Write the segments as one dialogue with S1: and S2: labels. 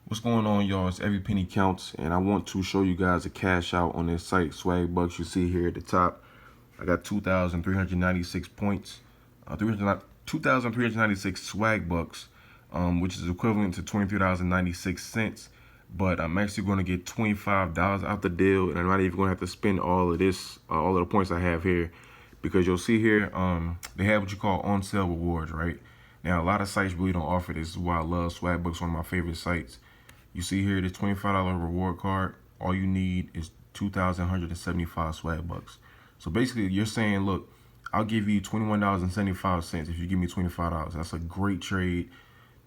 S1: What's going on, y'all? It's Every Penny Counts, and I want to show you guys a cash out on this site, Swag Bucks. You see here at the top, I got 2,396 points, 2,396 Swag Bucks, which is equivalent to $23.96. But I'm actually going to get $25 out the deal, and I'm not even going to have to spend all of this, all of the points I have here, because you'll see here, they have what you call on sale rewards, right? Now, a lot of sites really don't offer this. This is why I love Swag Bucks, one of my favorite sites. You see here the $25 reward card. All you need is 2,175 Swag Bucks. So basically, you're saying, look, I'll give you $21.75 if you give me $25. That's a great trade.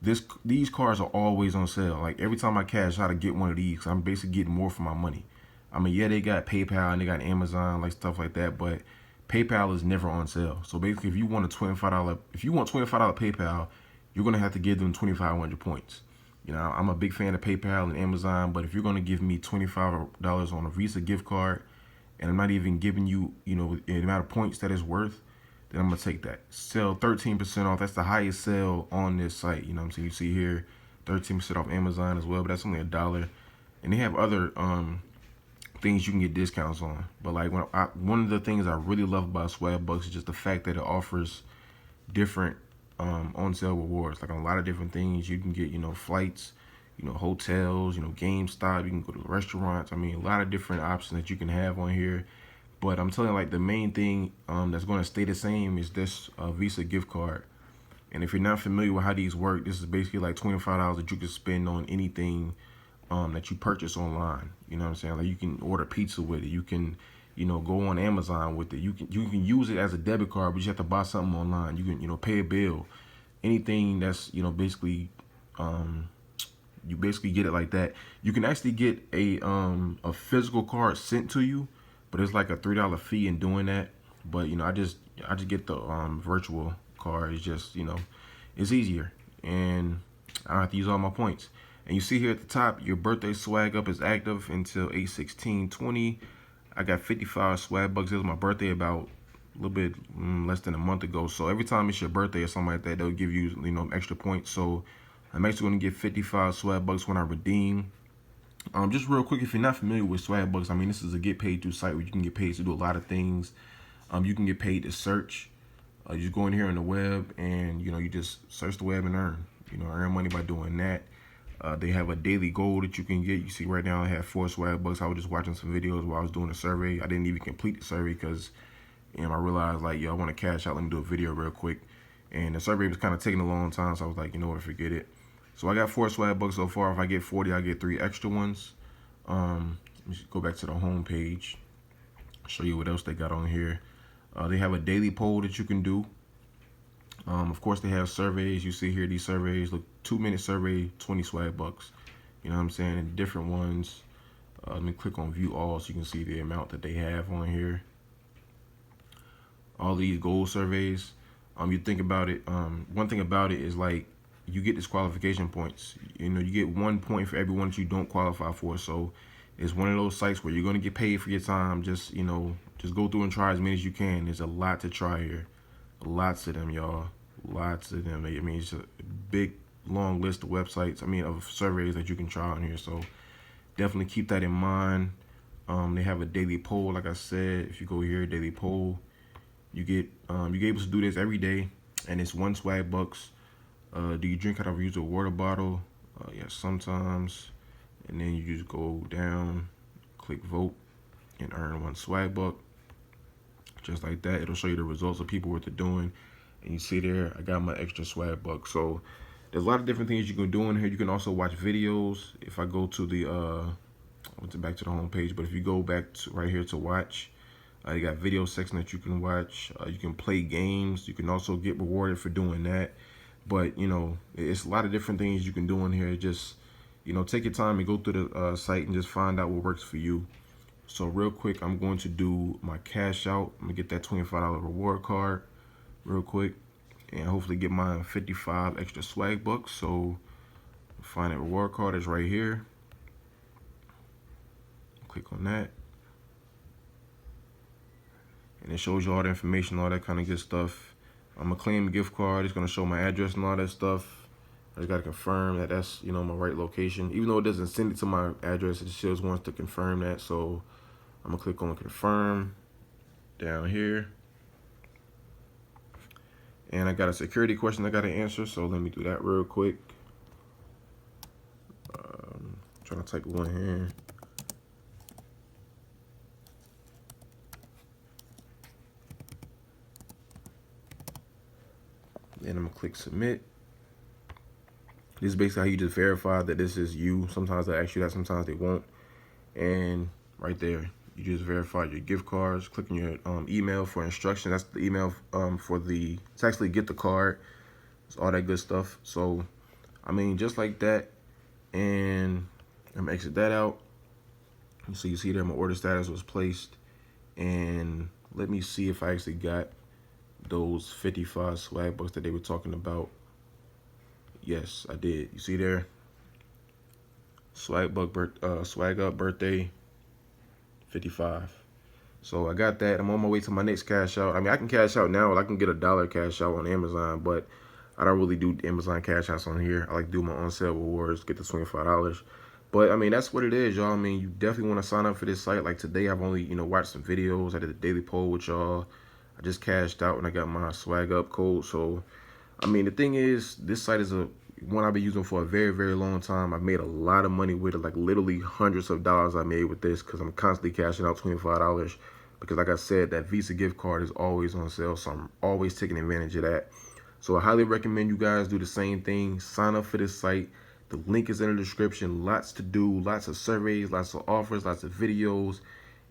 S1: These cards are always on sale. Like every time I cash out, I get one of these. I'm basically getting more for my money. I mean, yeah, they got PayPal and they got Amazon, like stuff like that, but PayPal is never on sale. So basically, if you want $25 PayPal, you're gonna have to give them 2,500 points. You know, I'm a big fan of PayPal and Amazon, but if you're gonna give me $25 on a Visa gift card, and I'm not even giving you, the amount of points that it's worth, then I'm gonna take that. Sell 13% off. That's the highest sale on this site. You know what I'm saying? You see here, 13% off Amazon as well, but that's only $1. And they have other things you can get discounts on. But like one of the things I really love about Swag Bucks is just the fact that it offers different on sale rewards. Like on a lot of different things, you can get flights, hotels, GameStop. You can go to restaurants. I mean, a lot of different options that you can have on here. But I'm telling you, like the main thing that's going to stay the same is this Visa gift card. And if you're not familiar with how these work, this is basically like $25 that you can spend on anything that you purchase online. You know what I'm saying? Like you can order pizza with it. You can, go on Amazon with it. You can use it as a debit card, but you have to buy something online. You can, pay a bill. Anything that's, basically, you basically get it like that. You can actually get a physical card sent to you, but it's like a $3 fee in doing that. But I just get the virtual card. It's just it's easier, and I don't have to use all my points. And you see here at the top, your birthday swag up is active until 8/16/20. I got 55 Swag Bucks. It was my birthday about a little bit less than a month ago. So every time it's your birthday or something like that, they'll give you extra points. So I'm actually going to get 55 Swag Bucks when I redeem. Just real quick, if you're not familiar with Swag Bucks, I mean, this is a get paid to site where you can get paid to do a lot of things. You can get paid to search. You just go in here on the web and you just search the web and earn money by doing that. They have a daily goal that you can get. You see right now I have 4 Swag Bucks. I was just watching some videos while I was doing a survey. I didn't even complete the survey because I realized like, I want to cash out. Let me do a video real quick. And the survey was kind of taking a long time, so I was like, forget it. So I got 4 Swag Bucks so far. If I get 40, I get 3 extra ones. Let me go back to the home page. Show you what else they got on here. They have a daily poll that you can do. Of course, they have surveys. You see here these surveys. Look, 2-minute survey, 20 Swag Bucks. You know what I'm saying? And different ones. Let me click on view all so you can see the amount that they have on here. All these goal surveys. You think about it. One thing about it is like you get disqualification points. You get 1 point for every one that you don't qualify for. So it's one of those sites where you're gonna get paid for your time. Just just go through and try as many as you can. There's a lot to try here. Lots of them, y'all. Lots of them. I mean, it's a big, long list of websites. I mean, of surveys that you can try on here. So definitely keep that in mind. They have a daily poll, like I said. If you go here, daily poll, you get able to do this every day, and it's 1 Swag Bucks. Do you drink out of a used water bottle? Yes, sometimes. And then you just go down, click vote, and earn 1 Swag Buck. Just like that, it'll show you the results of people what they're doing. And you see there, I got my extra Swag Buck. So there's a lot of different things you can do in here. You can also watch videos. If I go to the, I went back to the home page, but if you go back to right here to watch, you got video section that you can watch. You can play games. You can also get rewarded for doing that. But, it's a lot of different things you can do in here. Just, take your time and go through the site and just find out what works for you. So real quick, I'm going to do my cash out. I'm gonna get that $25 reward card real quick and hopefully get my 55 extra Swag Bucks. So find that reward card is right here. Click on that. And it shows you all the information, all that kind of good stuff. I'm gonna claim the gift card. It's gonna show my address and all that stuff. I just gotta confirm that that's, you know, my right location. Even though it doesn't send it to my address, it just wants to confirm that. So I'm gonna click on confirm down here. And I got a security question I gotta answer, so let me do that real quick. Trying to type with one hand. Then I'm gonna click submit. This is basically how you just verify that this is you. Sometimes they ask you that, sometimes they won't. And right there, you just verify your gift cards. Click on your email for instruction. That's the email to actually get the card. It's all that good stuff. So, I mean, just like that. And I'm gonna exit that out. So you see there, my order status was placed. And let me see if I actually got those 55 swag bucks that they were talking about. Yes, I did. You see there, swag up birthday 55. So I got that. I'm on my way to my next cash out. I mean, I can cash out now. I can get $1 cash out on Amazon, but I don't really do Amazon cash outs on here. I like to do my on sale rewards, get the $25. But I mean, that's what it is, y'all. I mean, you definitely want to sign up for this site. Like today, I've only, you know, watched some videos. I did a daily poll with y'all. I just cashed out and I got my swag up code. So, I mean, the thing is, this site is one I've been using for a very, very long time. I've made a lot of money with it, like literally hundreds of dollars I made with this because I'm constantly cashing out $25 because like I said, that Visa gift card is always on sale. So I'm always taking advantage of that. So I highly recommend you guys do the same thing. Sign up for this site. The link is in the description. Lots to do, lots of surveys, lots of offers, lots of videos.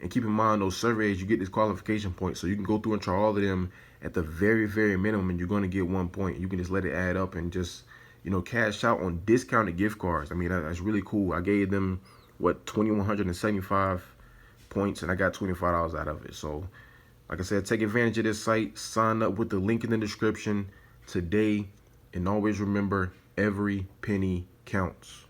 S1: And keep in mind, those surveys, you get this qualification point. So you can go through and try all of them at the very, very minimum, and you're going to get 1 point. You can just let it add up and just, you know, cash out on discounted gift cards. I mean, that's really cool. I gave them, what, 2,175 points, and I got $25 out of it. So, like I said, take advantage of this site. Sign up with the link in the description today. And always remember, every penny counts.